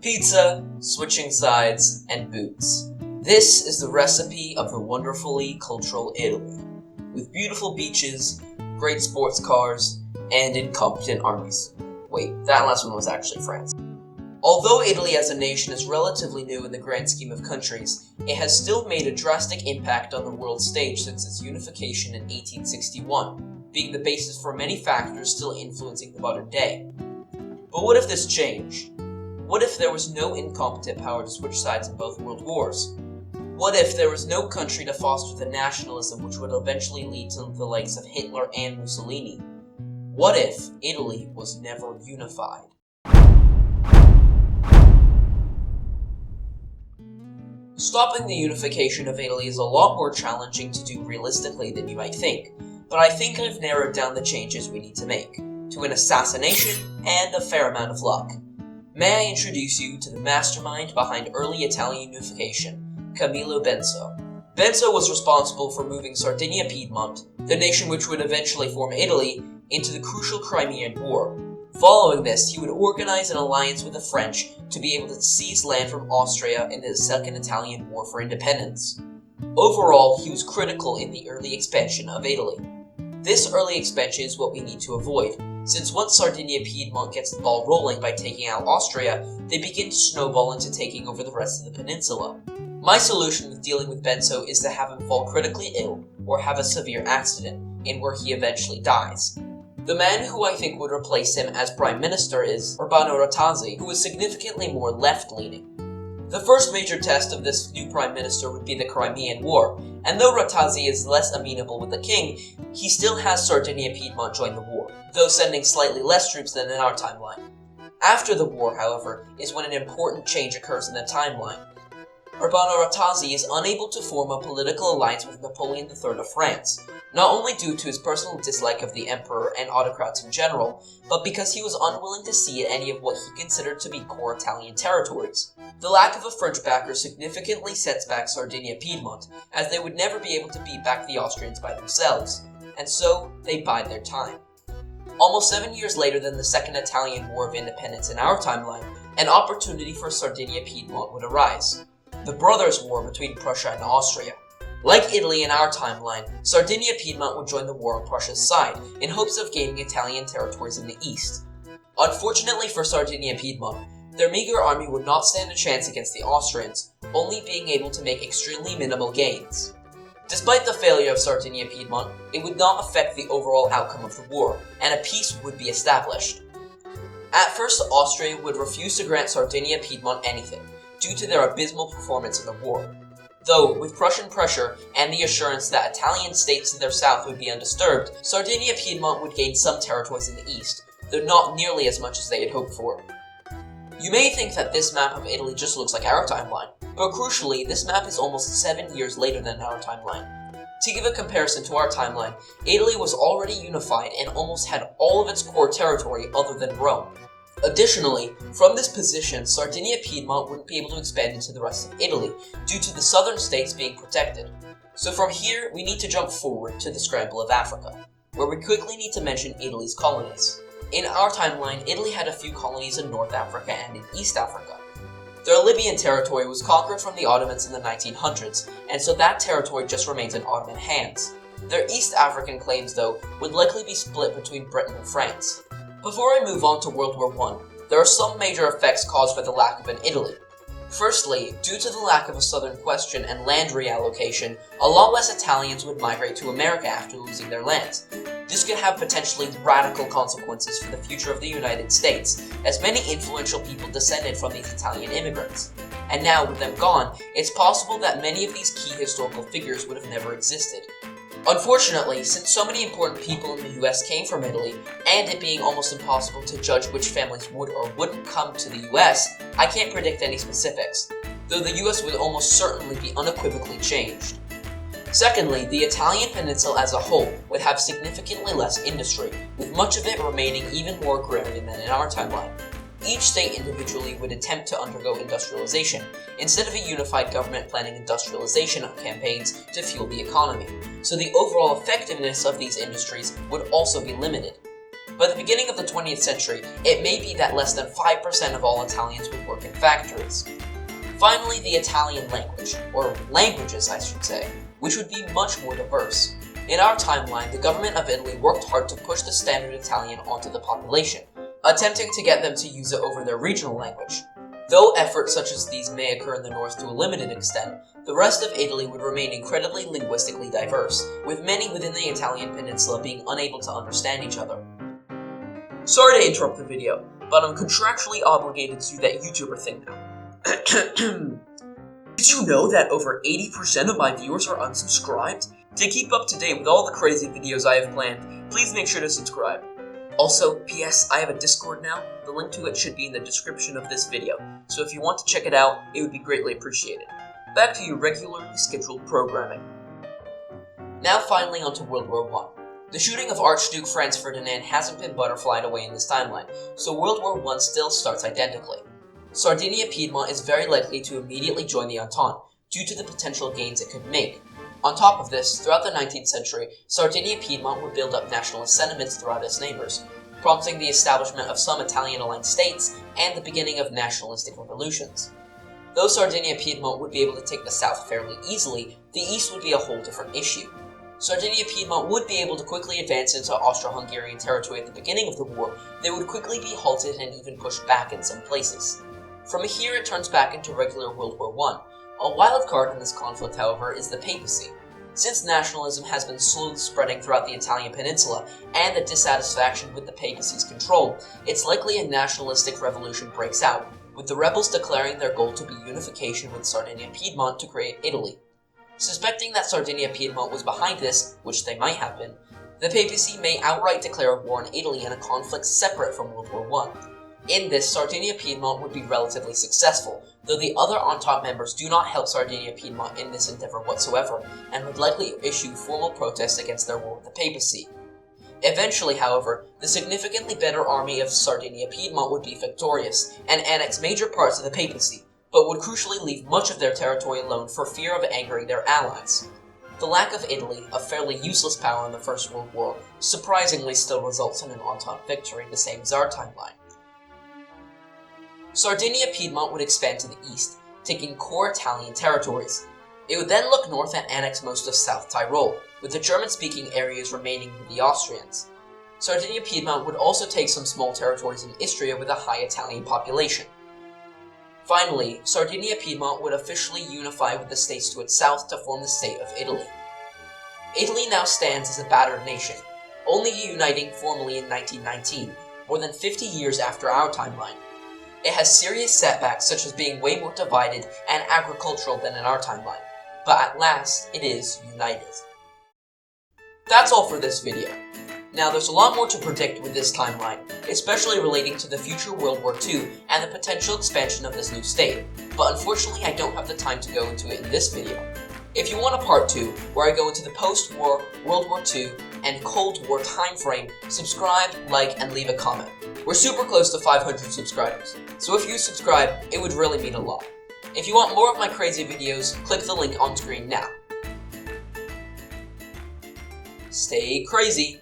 Pizza, switching sides, and boots. This is the recipe of the wonderfully cultural Italy, with beautiful beaches, great sports cars, and incompetent armies. Wait, that last one was actually France. Although Italy as a nation is relatively new in the grand scheme of countries, it has still made a drastic impact on the world stage since its unification in 1861, being the basis for many factors still influencing the modern day. But what if this changed? What if there was no incompetent power to switch sides in both world wars? What if there was no country to foster the nationalism which would eventually lead to the likes of Hitler and Mussolini? What if Italy was never unified? Stopping the unification of Italy is a lot more challenging to do realistically than you might think, but I think I've narrowed down the changes we need to make, to an assassination and a fair amount of luck. May I introduce you to the mastermind behind early Italian unification, Camillo Benso. Benso was responsible for moving Sardinia-Piedmont, the nation which would eventually form Italy, into the crucial Crimean War. Following this, he would organize an alliance with the French to be able to seize land from Austria in the Second Italian War for Independence. Overall, he was critical in the early expansion of Italy. This early expansion is what we need to avoid, since once Sardinia-Piedmont gets the ball rolling by taking out Austria, they begin to snowball into taking over the rest of the peninsula. My solution with dealing with Benso is to have him fall critically ill or have a severe accident, in where he eventually dies. The man who I think would replace him as Prime Minister is Urbano Rattazzi, who is significantly more left-leaning. The first major test of this new Prime Minister would be the Crimean War, and though Rattazzi is less amenable with the king, he still has Sardinia-Piedmont join the war, though sending slightly less troops than in our timeline. After the war, however, is when an important change occurs in the timeline. Urbano Rattazzi is unable to form a political alliance with Napoleon III of France, not only due to his personal dislike of the emperor and autocrats in general, but because he was unwilling to cede any of what he considered to be core Italian territories. The lack of a French backer significantly sets back Sardinia-Piedmont, as they would never be able to beat back the Austrians by themselves, and so they bide their time. Almost 7 years later than the Second Italian War of Independence in our timeline, an opportunity for Sardinia-Piedmont would arise: the Brothers' War between Prussia and Austria. Like Italy in our timeline, Sardinia-Piedmont would join the war on Prussia's side, in hopes of gaining Italian territories in the east. Unfortunately for Sardinia-Piedmont, their meager army would not stand a chance against the Austrians, only being able to make extremely minimal gains. Despite the failure of Sardinia-Piedmont, it would not affect the overall outcome of the war, and a peace would be established. At first, Austria would refuse to grant Sardinia-Piedmont anything, due to their abysmal performance in the war. Though, with Prussian pressure and the assurance that Italian states to their south would be undisturbed, Sardinia-Piedmont would gain some territories in the east, though not nearly as much as they had hoped for. You may think that this map of Italy just looks like our timeline, but crucially, this map is almost 7 years later than our timeline. To give a comparison to our timeline, Italy was already unified and almost had all of its core territory other than Rome. Additionally, from this position, Sardinia-Piedmont wouldn't be able to expand into the rest of Italy, due to the southern states being protected. So from here, we need to jump forward to the scramble of Africa, where we quickly need to mention Italy's colonies. In our timeline, Italy had a few colonies in North Africa and in East Africa. Their Libyan territory was conquered from the Ottomans in the 1900s, and so that territory just remains in Ottoman hands. Their East African claims, though, would likely be split between Britain and France. Before I move on to World War I, there are some major effects caused by the lack of an Italy. Firstly, due to the lack of a southern question and land reallocation, a lot less Italians would migrate to America after losing their lands. This could have potentially radical consequences for the future of the United States, as many influential people descended from these Italian immigrants. And now, with them gone, it's possible that many of these key historical figures would have never existed. Unfortunately, since so many important people in the US came from Italy, and it being almost impossible to judge which families would or wouldn't come to the US, I can't predict any specifics, though the US would almost certainly be unequivocally changed. Secondly, the Italian peninsula as a whole would have significantly less industry, with much of it remaining even more agrarian than in our timeline. Each state individually would attempt to undergo industrialization, instead of a unified government planning industrialization campaigns to fuel the economy, so the overall effectiveness of these industries would also be limited. By the beginning of the 20th century, it may be that less than 5% of all Italians would work in factories. Finally, the Italian language, or languages I should say, which would be much more diverse. In our timeline, the government of Italy worked hard to push the standard Italian onto the population, attempting to get them to use it over their regional language. Though efforts such as these may occur in the north to a limited extent, the rest of Italy would remain incredibly linguistically diverse, with many within the Italian peninsula being unable to understand each other. Sorry to interrupt the video, but I'm contractually obligated to do that YouTuber thing now. Did you know that over 80% of my viewers are unsubscribed? To keep up to date with all the crazy videos I have planned, please make sure to subscribe. Also, P.S. I have a Discord now. The link to it should be in the description of this video, so if you want to check it out, it would be greatly appreciated. Back to your regularly scheduled programming. Now finally onto World War I. The shooting of Archduke Franz Ferdinand hasn't been butterflied away in this timeline, so World War I still starts identically. Sardinia-Piedmont is very likely to immediately join the Entente, due to the potential gains it could make. On top of this, throughout the 19th century, Sardinia-Piedmont would build up nationalist sentiments throughout its neighbors, prompting the establishment of some Italian-aligned states and the beginning of nationalistic revolutions. Though Sardinia-Piedmont would be able to take the south fairly easily, the east would be a whole different issue. Sardinia-Piedmont would be able to quickly advance into Austro-Hungarian territory at the beginning of the war, they would quickly be halted and even pushed back in some places. From here it turns back into regular World War I. A wild card in this conflict, however, is the papacy. Since nationalism has been slowly spreading throughout the Italian peninsula, and the dissatisfaction with the papacy's control, it's likely a nationalistic revolution breaks out, with the rebels declaring their goal to be unification with Sardinia-Piedmont to create Italy. Suspecting that Sardinia-Piedmont was behind this, which they might have been, the papacy may outright declare war on Italy in a conflict separate from World War I. In this, Sardinia-Piedmont would be relatively successful, though the other Entente members do not help Sardinia-Piedmont in this endeavor whatsoever, and would likely issue formal protests against their war with the papacy. Eventually, however, the significantly better army of Sardinia-Piedmont would be victorious, and annex major parts of the papacy, but would crucially leave much of their territory alone for fear of angering their allies. The lack of Italy, a fairly useless power in the First World War, surprisingly still results in an Entente victory, the same as our timeline. Sardinia-Piedmont would expand to the east, taking core Italian territories. It would then look north and annex most of South Tyrol, with the German-speaking areas remaining with the Austrians. Sardinia-Piedmont would also take some small territories in Istria with a high Italian population. Finally, Sardinia-Piedmont would officially unify with the states to its south to form the state of Italy. Italy now stands as a battered nation, only uniting formally in 1919, more than 50 years after our timeline. It has serious setbacks such as being way more divided and agricultural than in our timeline, but at last it is united. That's all for this video. Now there's a lot more to predict with this timeline, especially relating to the future World War II and the potential expansion of this new state, but unfortunately I don't have the time to go into it in this video. If you want a part 2, where I go into the post-war, World War II, and Cold War time frame, subscribe, like, and leave a comment. We're super close to 500 subscribers, so if you subscribe, it would really mean a lot. If you want more of my crazy videos, click the link on screen now. Stay crazy!